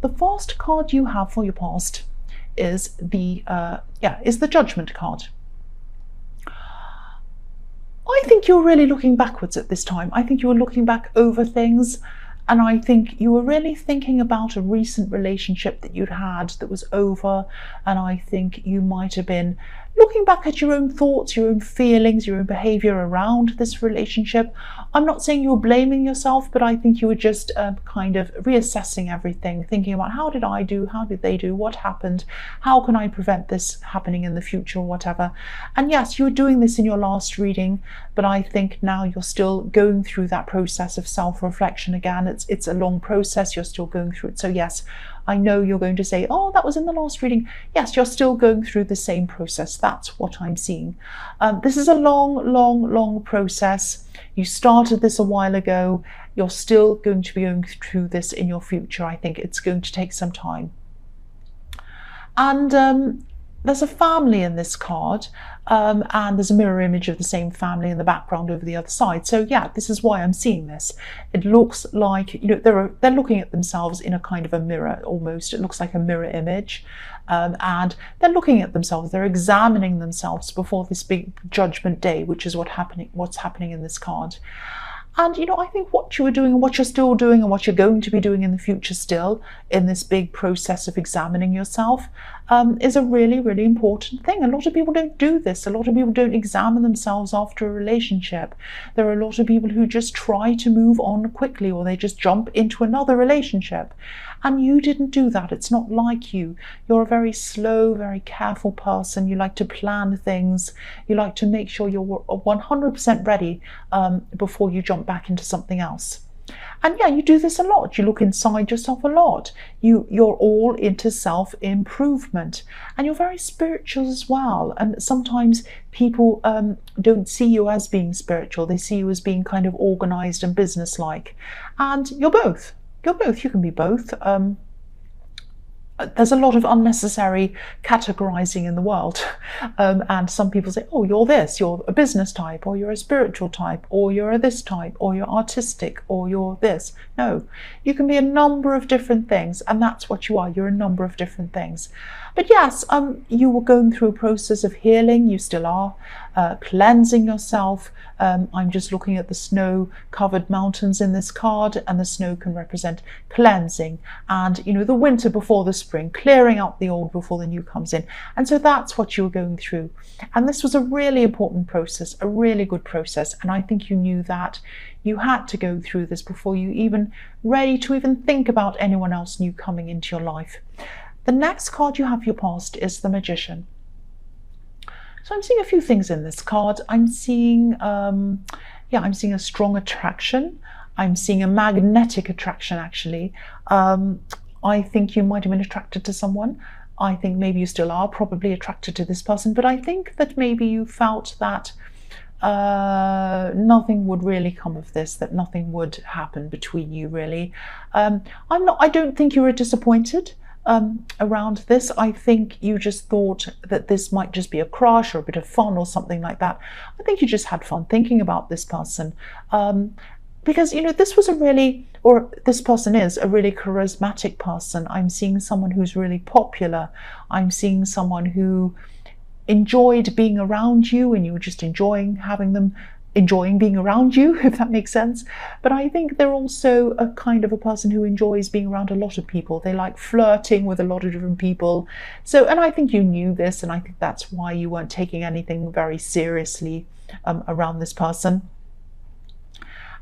The first card you have for your past is the Judgment card. I think you're really looking backwards at this time. I think you were looking back over things, and I think you were really thinking about a recent relationship that you'd had that was over, and I think you might have been looking back at your own thoughts, your own feelings, your own behaviour around this relationship. I'm not saying you were blaming yourself, but I think you were just kind of reassessing everything, thinking about how did I do, how did they do, what happened, how can I prevent this happening in the future or whatever. And yes, you were doing this in your last reading, but I think now you're still going through that process of self-reflection again. It's a long process, you're still going through it. So yes, I know you're going to say, oh, that was in the last reading. Yes, you're still going through the same process. That's what I'm seeing. This is a long process. You started this a while ago. You're still going to be going through this in your future. I think it's going to take some time. And there's a family in this card, and there's a mirror image of the same family in the background over the other side. So yeah, this is why I'm seeing this. It looks like, you know, they're looking at themselves in a kind of a mirror almost. It looks like a mirror image, and they're looking at themselves. They're examining themselves before this big judgment day, which is what's happening in this card. And, you know, I think what you were doing and what you're still doing and what you're going to be doing in the future still in this big process of examining yourself is a really important thing. A lot of people don't do this. A lot of people don't examine themselves after a relationship. There are a lot of people who just try to move on quickly, or they just jump into another relationship. And you didn't do that. It's not like you. You're a very slow, very careful person. You like to plan things. You like to make sure you're 100% ready before you jump back into something else. And yeah, you do this a lot. You look inside yourself a lot. You're all into self-improvement, and you're very spiritual as well. And sometimes people don't see you as being spiritual. They see you as being kind of organized and businesslike. And you're both. You're both. You can be both. There's a lot of unnecessary categorizing in the world, and some people say, oh, you're this, you're a business type, or you're a spiritual type, or you're a this type, or you're artistic, or you're this. No, you can be a number of different things, and that's what you are. You're a number of different things. But yes, you were going through a process of healing. You still are, cleansing yourself. I'm just looking at the snow-covered mountains in this card, and the snow can represent cleansing and, you know, the winter before the spring, clearing out the old before the new comes in. And so that's what you were going through. And this was a really important process, a really good process. And I think you knew that you had to go through this before you even ready to even think about anyone else new coming into your life. The next card you have for your past is the Magician. So I'm seeing a few things in this card. I'm seeing, I'm seeing a strong attraction. I'm seeing a magnetic attraction, actually. I think you might have been attracted to someone. I think maybe you still are probably attracted to this person, but I think that maybe you felt that nothing would really come of this, that nothing would happen between you, really. I don't think you were disappointed around this. I think you just thought that this might just be a crush or a bit of fun or something like that. I think you just had fun thinking about this person, because, you know, this person is a really charismatic person. I'm seeing someone who's really popular. I'm seeing someone who enjoyed being around you, and you were just enjoying being around you, if that makes sense. But I think they're also a kind of a person who enjoys being around a lot of people. They like flirting with a lot of different people. So, and I think you knew this, and I think that's why you weren't taking anything very seriously around this person.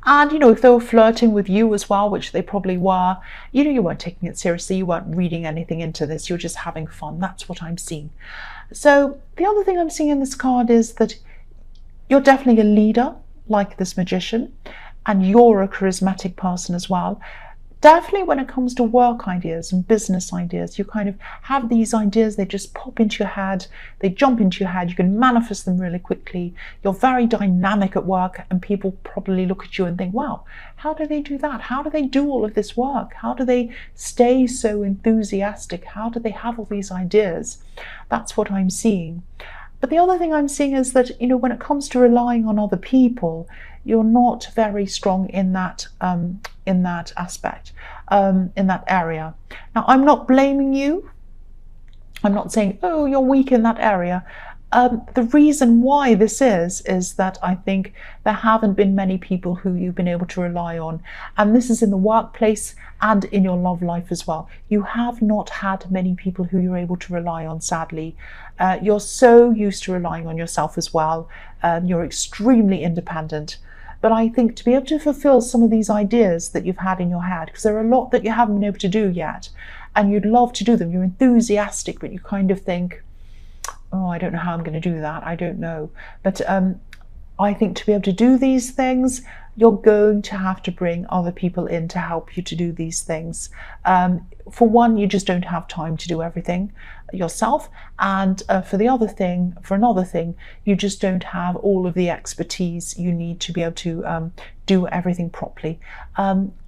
And, you know, if they were flirting with you as well, which they probably were, you know, you weren't taking it seriously. You weren't reading anything into this. You're just having fun. That's what I'm seeing. So the other thing I'm seeing in this card is that you're definitely a leader, like this Magician, and you're a charismatic person as well. Definitely when it comes to work ideas and business ideas, you kind of have these ideas, they just pop into your head, they jump into your head, you can manifest them really quickly. You're very dynamic at work, and people probably look at you and think, wow, how do they do that? How do they do all of this work? How do they stay so enthusiastic? How do they have all these ideas? That's what I'm seeing. But the other thing I'm seeing is that, when it comes to relying on other people, you're not very strong in that aspect, in that area. Now, I'm not blaming you. I'm not saying, oh, you're weak in that area. The reason why this is that I think there haven't been many people who you've been able to rely on. And this is in the workplace and in your love life as well. You have not had many people who you're able to rely on, sadly. You're so used to relying on yourself as well. You're extremely independent. But I think to be able to fulfill some of these ideas that you've had in your head, because there are a lot that you haven't been able to do yet, and you'd love to do them, you're enthusiastic, but you kind of think, oh, I don't know how I'm going to do that. I don't know. But I think to be able to do these things, you're going to have to bring other people in to help you to do these things. For one, you just don't have time to do everything yourself. And for another thing, you just don't have all of the expertise you need to be able to do everything properly.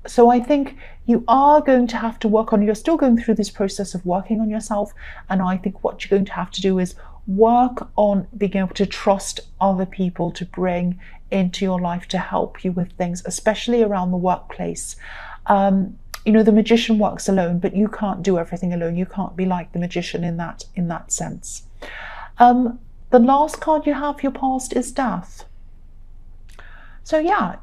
So I think you are going to have to work on, you're still going through this process of working on yourself. And I think what you're going to have to do is work on being able to trust other people to bring into your life to help you with things, especially around the workplace. The magician works alone, but you can't do everything alone. You can't be like the magician in that sense. The last card you have for your past is death. So yeah,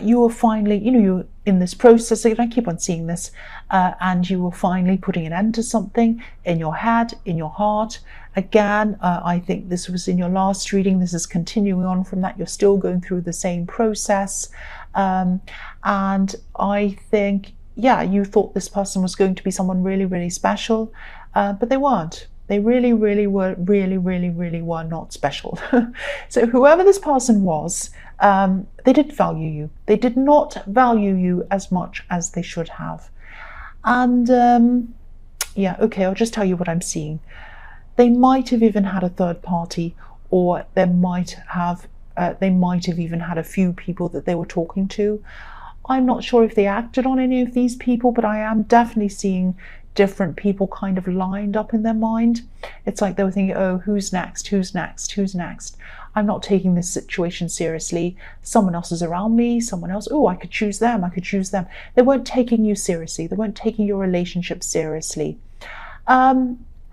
you were finally, you're in this process, I keep on seeing this, and you were finally putting an end to something in your head, in your heart. Again, I think this was in your last reading. This is continuing on from that. You're still going through the same process. And I think, yeah, you thought this person was going to be someone really, really special, but they weren't. They really, really were, really, really, really were not special. So whoever this person was, they didn't value you. They did not value you as much as they should have. And yeah, okay, I'll just tell you what I'm seeing. They might have even had a third party, or they might have even had a few people that they were talking to. I'm not sure if they acted on any of these people, but I am definitely seeing different people kind of lined up in their mind. It's like they were thinking, oh, who's next? Who's next? Who's next? I'm not taking this situation seriously. Someone else is around me, someone else, oh, I could choose them, I could choose them. They weren't taking you seriously. They weren't taking your relationship seriously.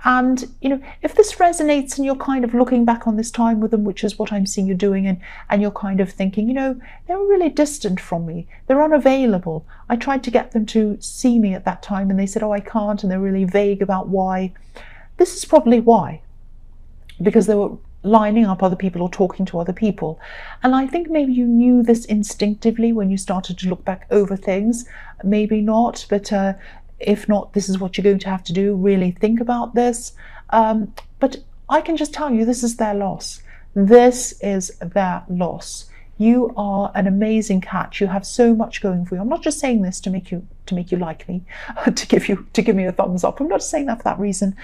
And, if this resonates and you're kind of looking back on this time with them, which is what I'm seeing you doing, and you're kind of thinking, they were really distant from me. They're unavailable. I tried to get them to see me at that time and they said, oh, I can't. And they're really vague about why. This is probably why, because they were lining up other people or talking to other people. And I think maybe you knew this instinctively when you started to look back over things. Maybe not, but if not, this is what you're going to have to do. Really think about this. But I can just tell you, this is their loss. This is their loss. You are an amazing catch. You have so much going for you. I'm not just saying this to make you like me, to give me a thumbs up. I'm not saying that for that reason.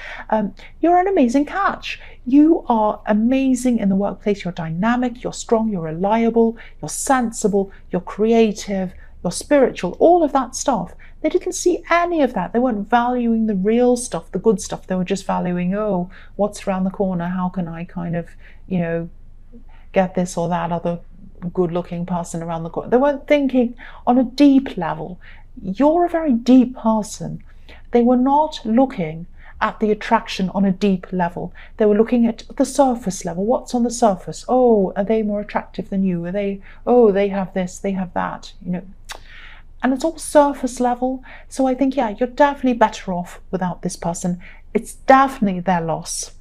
You're an amazing catch. You are amazing in the workplace. You're dynamic, you're strong, you're reliable, you're sensible, you're creative, you're spiritual, all of that stuff. They didn't see any of that. They weren't valuing the real stuff, the good stuff. They were just valuing, oh, what's around the corner? How can I kind of, get this or that other good-looking person around the corner? They weren't thinking on a deep level. You're a very deep person. They were not looking at the attraction on a deep level. They were looking at the surface level. What's on the surface? Oh, are they more attractive than you? Are they, oh, they have this, they have that, And it's all surface level. So I think, yeah, you're definitely better off without this person. It's definitely their loss.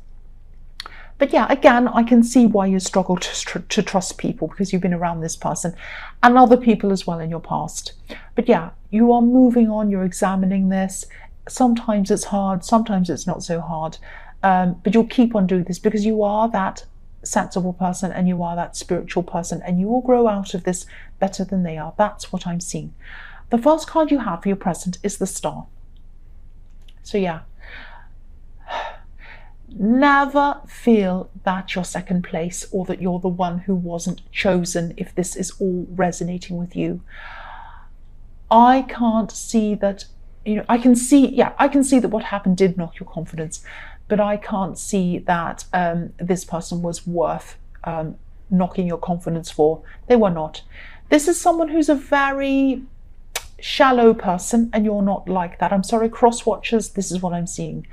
But yeah, again, I can see why you struggle to trust people, because you've been around this person and other people as well in your past. But yeah, you are moving on. You're examining this. Sometimes it's hard. Sometimes it's not so hard. But you'll keep on doing this because you are that sensible person and you are that spiritual person, and you will grow out of this better than they are. That's what I'm seeing. The first card you have for your present is the Star. So yeah, never feel that you're second place or that you're the one who wasn't chosen if this is all resonating with you. I can't see that, I can see that what happened did knock your confidence. but I can't see that this person was worth knocking your confidence for. They were not. This is someone who's a very shallow person, and you're not like that. I'm sorry, cross watchers, this is what I'm seeing.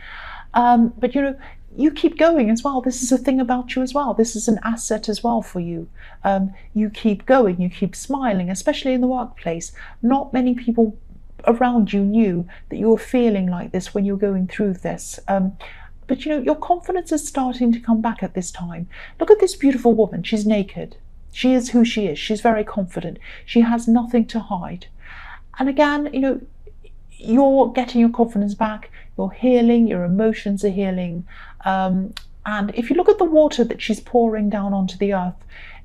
But you know, you keep going as well. This is a thing about you as well. This is an asset as well for you. You keep going, you keep smiling, especially in the workplace. Not many people around you knew that you were feeling like this when you're going through this. But you know, your confidence is starting to come back at this time. Look at this beautiful woman. She's naked. She is who she is. She's very confident. She has nothing to hide. And again, you know, you're getting your confidence back, you're healing, your emotions are healing. And if you look at the water that she's pouring down onto the earth,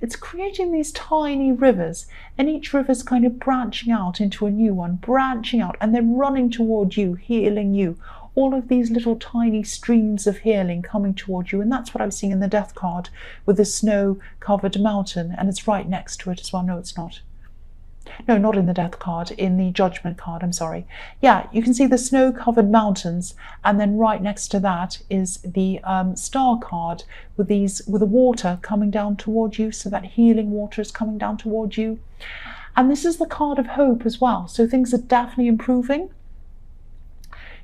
it's creating these tiny rivers, and each river's kind of branching out into a new one, branching out, and then running toward you, healing you. All of these little tiny streams of healing coming toward you. And that's what I'm seeing in the Death card with the snow-covered mountain, and it's right next to it as well. No, it's not. No, not in the Death card, in the Judgment card, I'm sorry. Yeah, you can see the snow-covered mountains, and then right next to that is the Star card with the water coming down toward you, so that healing water is coming down toward you. And this is the card of hope as well, so things are definitely improving.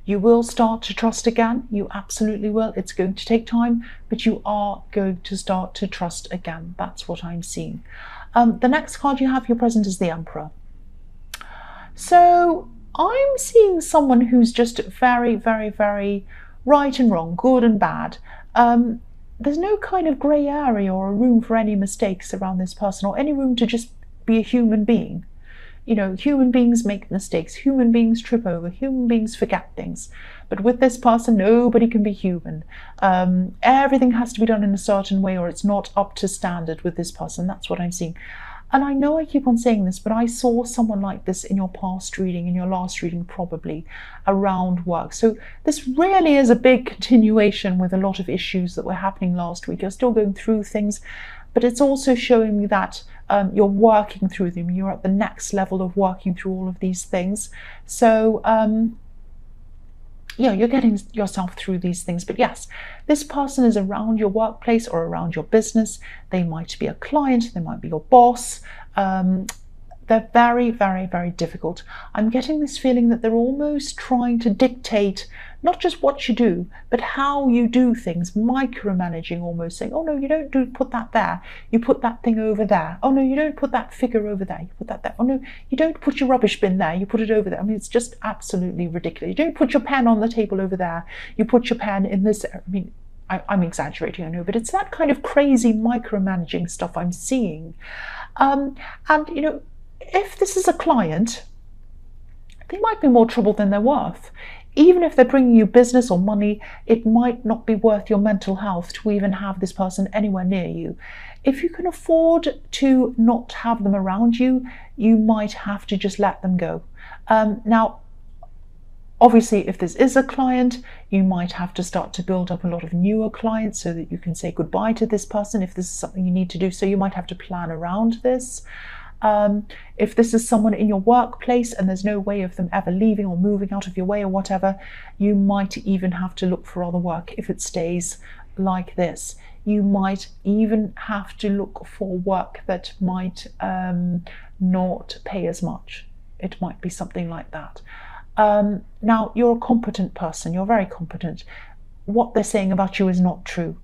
You will start to trust again, you absolutely will. It's going to take time, but you are going to start to trust again. That's what I'm seeing. The next card you have, your present, is the Emperor. So I'm seeing someone who's just very, very, very right and wrong, good and bad. There's no kind of grey area or room for any mistakes around this person, or any room to just be a human being. You know, human beings make mistakes, human beings trip over, human beings forget things. But with this person, nobody can be human. Everything has to be done in a certain way, or it's not up to standard with this person. That's what I'm seeing. And I know I keep on saying this, but I saw someone like this in your past reading, in your last reading probably, around work. So this really is a big continuation with a lot of issues that were happening last week. You're still going through things, but it's also showing me that you're working through them. You're at the next level of working through all of these things. So yeah, you're getting yourself through these things. But yes, this person is around your workplace or around your business. They might be a client, they might be your boss. They're very, very, very difficult. I'm getting this feeling that they're almost trying to dictate not just what you do, but how you do things, micromanaging, almost saying, oh no, you don't put that there, you put that thing over there. Oh no, you don't put that figure over there, you put that there. Oh no, you don't put your rubbish bin there, you put it over there. I mean, it's just absolutely ridiculous. You don't put your pen on the table over there, you put your pen in this. I mean, I'm exaggerating, I know, but it's that kind of crazy micromanaging stuff I'm seeing. And you know, if this is a client, they might be more trouble than they're worth. Even if they're bringing you business or money, it might not be worth your mental health to even have this person anywhere near you. If you can afford to not have them around you, you might have to just let them go. Now, obviously, if this is a client, you might have to start to build up a lot of newer clients so that you can say goodbye to this person if this is something you need to do. So you might have to plan around this. If this is someone in your workplace and there's no way of them ever leaving or moving out of your way or whatever, you might even have to look for other work if it stays like this. You might even have to look for work that might not pay as much. It might be something like that. Now, you're a competent person. You're very competent. What they're saying about you is not true.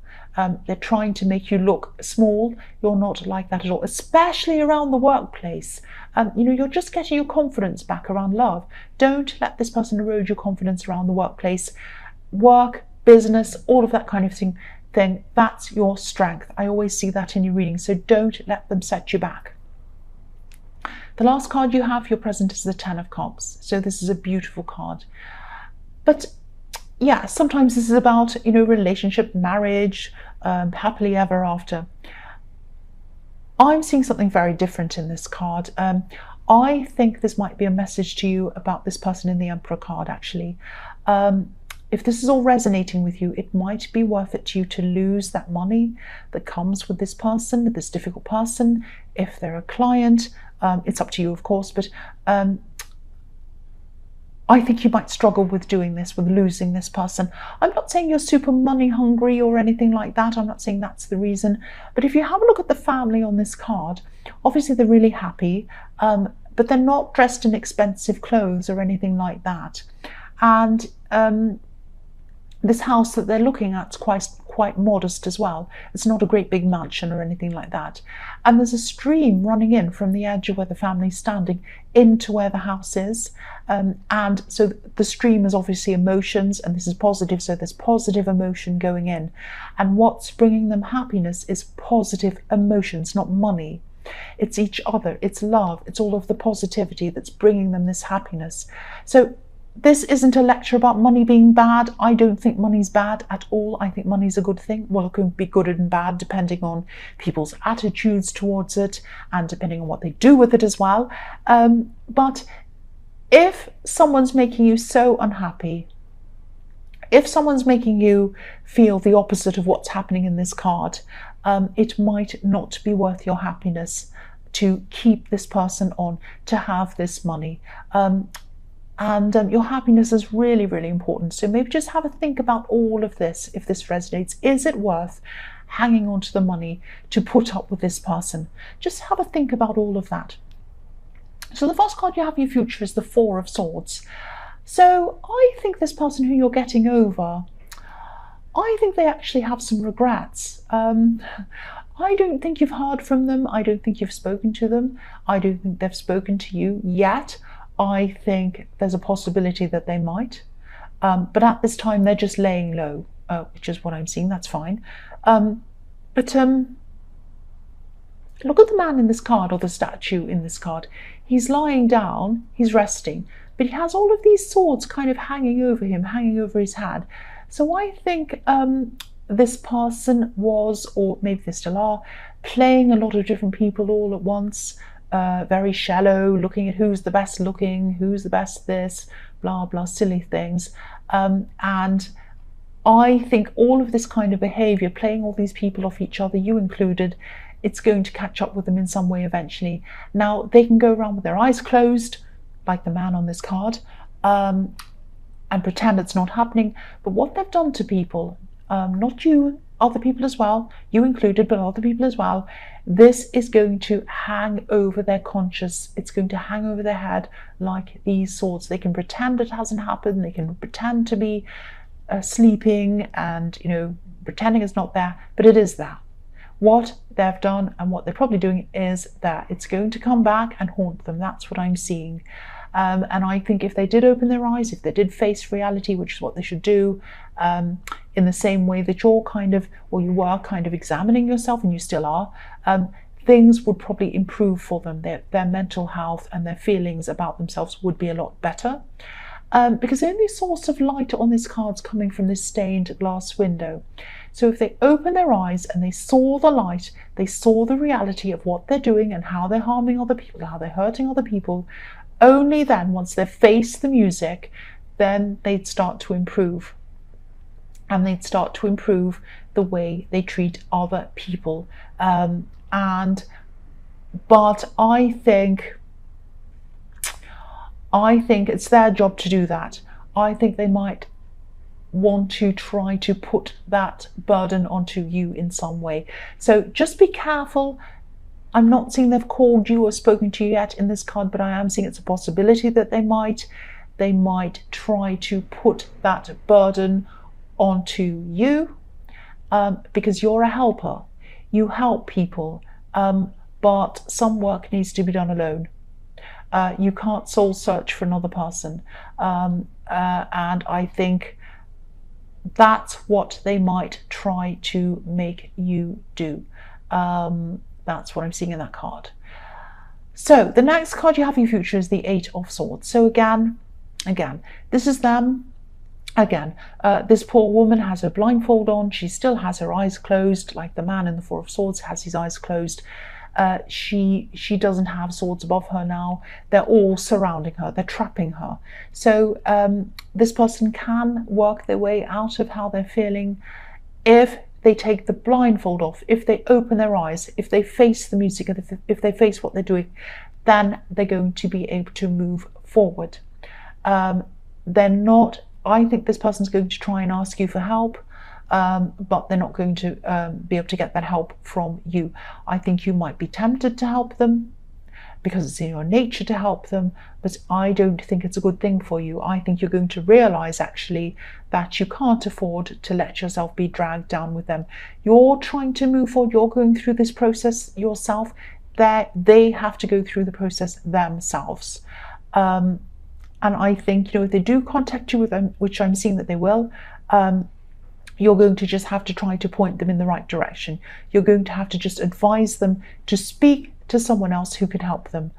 They're trying to make you look small. You're not like that at all, especially around the workplace. You know, you're just getting your confidence back around love. Don't let this person erode your confidence around the workplace. Work, business, all of that kind of thing, that's your strength. I always see that in your reading, so don't let them set you back. The last card you have, your present, is the Ten of Cups. So this is a beautiful card. But yeah, sometimes this is about, you know, relationship, marriage, happily ever after. I'm seeing something very different in this card. I think this might be a message to you about this person in the Emperor card, actually. If this is all resonating with you, it might be worth it to you to lose that money that comes with this person, this difficult person. If they're a client, it's up to you, of course, but I think you might struggle with doing this, with losing this person. I'm not saying you're super money hungry or anything like that. I'm not saying that's the reason. But if you have a look at the family on this card, obviously they're really happy, but they're not dressed in expensive clothes or anything like that. And this house that they're looking at is quite modest as well. It's not a great big mansion or anything like that. And there's a stream running in from the edge of where the family's standing into where the house is. And so the stream is obviously emotions, and this is positive, so there's positive emotion going in. And what's bringing them happiness is positive emotions, not money. It's each other, it's love, it's all of the positivity that's bringing them this happiness. So this isn't a lecture about money being bad. I don't think money's bad at all. I think money's a good thing. Well, it can be good and bad depending on people's attitudes towards it and depending on what they do with it as well. But if someone's making you so unhappy, if someone's making you feel the opposite of what's happening in this card, it might not be worth your happiness to keep this person on, to have this money. And your happiness is really, really important. So maybe just have a think about all of this. If this resonates, is it worth hanging on to the money to put up with this person? Just have a think about all of that. So the first card you have in your future is the Four of Swords. So I think this person who you're getting over, I think they actually have some regrets. I don't think you've heard from them. I don't think you've spoken to them. I don't think they've spoken to you yet. I think there's a possibility that they might, but at this time they're just laying low, which is what I'm seeing. That's fine. But look at the man in this card, or the statue in this card. He's lying down, he's resting, but he has all of these swords kind of hanging over him, hanging over his head. So I think this person was, or maybe they still are, playing a lot of different people all at once. Very shallow, looking at who's the best looking, who's the best this, blah, blah, silly things. And I think all of this kind of behavior, playing all these people off each other, you included, it's going to catch up with them in some way eventually. Now, they can go around with their eyes closed, like the man on this card, and pretend it's not happening. But what they've done to people, not you, other people as well, you included, but other people as well, this is going to hang over their conscious. It's going to hang over their head like these swords. They can pretend it hasn't happened. They can pretend to be sleeping and, pretending it's not there, but it is there. What they've done and what they're probably doing is that it's going to come back and haunt them. That's what I'm seeing. And I think if they did open their eyes, if they did face reality, which is what they should do, in the same way that you were kind of examining yourself, and you still are, things would probably improve for them. Their mental health and their feelings about themselves would be a lot better. Because the only source of light on this card's coming from this stained glass window. So if they open their eyes and they saw the light, they saw the reality of what they're doing and how they're harming other people, how they're hurting other people, only then, once they've faced the music, then they'd start to improve. And they'd start to improve the way they treat other people. But I think it's their job to do that. I think they might want to try to put that burden onto you in some way. So just be careful. I'm not seeing they've called you or spoken to you yet in this card, but I am seeing it's a possibility that they might try to put that burden onto you, because you're a helper. You help people, but some work needs to be done alone. You can't soul search for another person, and I think that's what they might try to make you do. That's what I'm seeing in that card. So the next card you have in your future is the Eight of Swords. So again, this is them. Again, this poor woman has her blindfold on. She still has her eyes closed, like the man in the Four of Swords has his eyes closed. She doesn't have swords above her now. They're all surrounding her. They're trapping her. So this person can work their way out of how they're feeling if they take the blindfold off, if they open their eyes, if they face the music, if they face what they're doing, then they're going to be able to move forward. I think this person's going to try and ask you for help, but they're not going to be able to get that help from you. I think you might be tempted to help them because it's in your nature to help them, but I don't think it's a good thing for you. I think you're going to realize actually that you can't afford to let yourself be dragged down with them. You're trying to move forward, you're going through this process yourself, that they have to go through the process themselves. And I think, if they do contact you with them, which I'm seeing that they will, you're going to just have to try to point them in the right direction. You're going to have to just advise them to speak to someone else who can help them.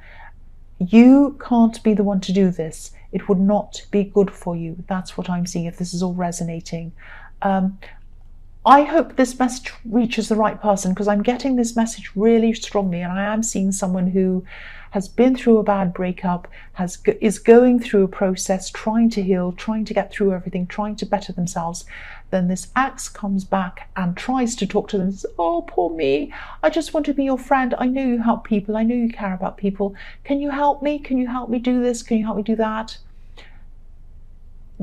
You can't be the one to do this. It would not be good for you. That's what I'm seeing, if this is all resonating. I hope this message reaches the right person, because I'm getting this message really strongly, and I am seeing someone who has been through a bad breakup, is going through a process, trying to heal, trying to get through everything, trying to better themselves. Then this ex comes back and tries to talk to them and says, oh, poor me, I just want to be your friend. I know you help people. I know you care about people. Can you help me? Can you help me do this? Can you help me do that?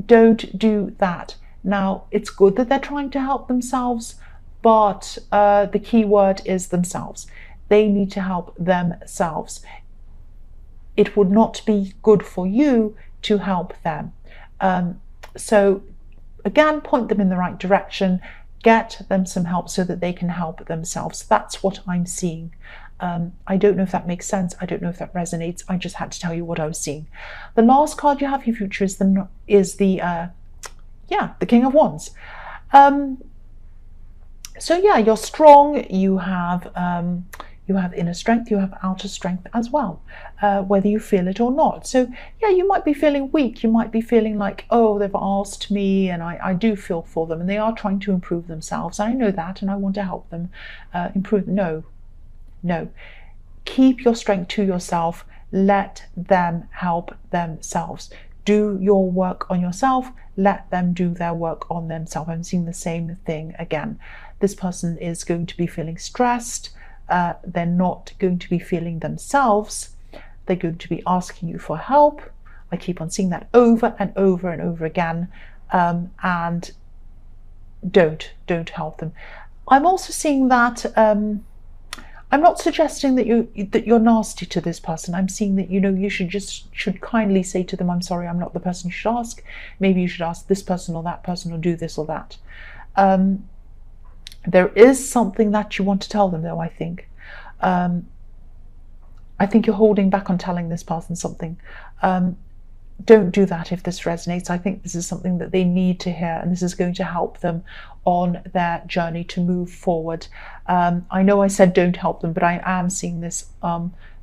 Don't do that. Now, it's good that they're trying to help themselves, but the key word is themselves. They need to help themselves. It would not be good for you to help them. So again, point them in the right direction, get them some help so that they can help themselves. That's what I'm seeing. I don't know if that makes sense. I don't know if that resonates. I just had to tell you what I was seeing. The last card you have for your future is the King of Wands. So yeah, you're strong. You have inner strength, you have outer strength as well, whether you feel it or not. So yeah, you might be feeling weak. You might be feeling like, oh, they've asked me and I do feel for them and they are trying to improve themselves. I know that and I want to help them improve. No. Keep your strength to yourself. Let them help themselves. Do your work on yourself. Let them do their work on themselves. I'm seeing the same thing again. This person is going to be feeling stressed. They're not going to be feeling themselves. They're going to be asking you for help. I keep on seeing that over and over and over again. And don't help them. I'm also seeing that I'm not suggesting that you're nasty to this person. I'm seeing that you should kindly say to them, I'm sorry, I'm not the person you should ask. Maybe you should ask this person or that person, or do this or that. There is something that you want to tell them, though, I think. I think you're holding back on telling this person something. Don't do that if this resonates. I think this is something that they need to hear, and this is going to help them on their journey to move forward. I know I said don't help them, but I am seeing this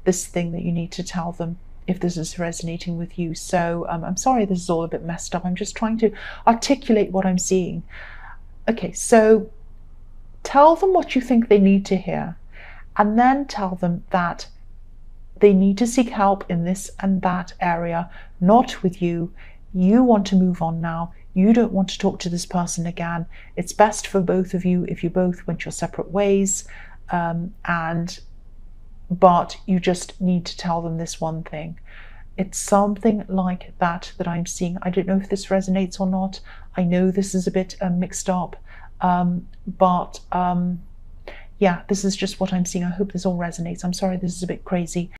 this thing that you need to tell them if this is resonating with you. So I'm sorry this is all a bit messed up. I'm just trying to articulate what I'm seeing. Okay, so tell them what you think they need to hear, and then tell them that they need to seek help in this and that area, not with you. You want to move on now. You don't want to talk to this person again. It's best for both of you if you both went your separate ways. But you just need to tell them this one thing. It's something like that I'm seeing. I don't know if this resonates or not. I know this is a bit mixed up. Yeah, this is just what I'm seeing. I hope this all resonates. I'm sorry this is a bit crazy.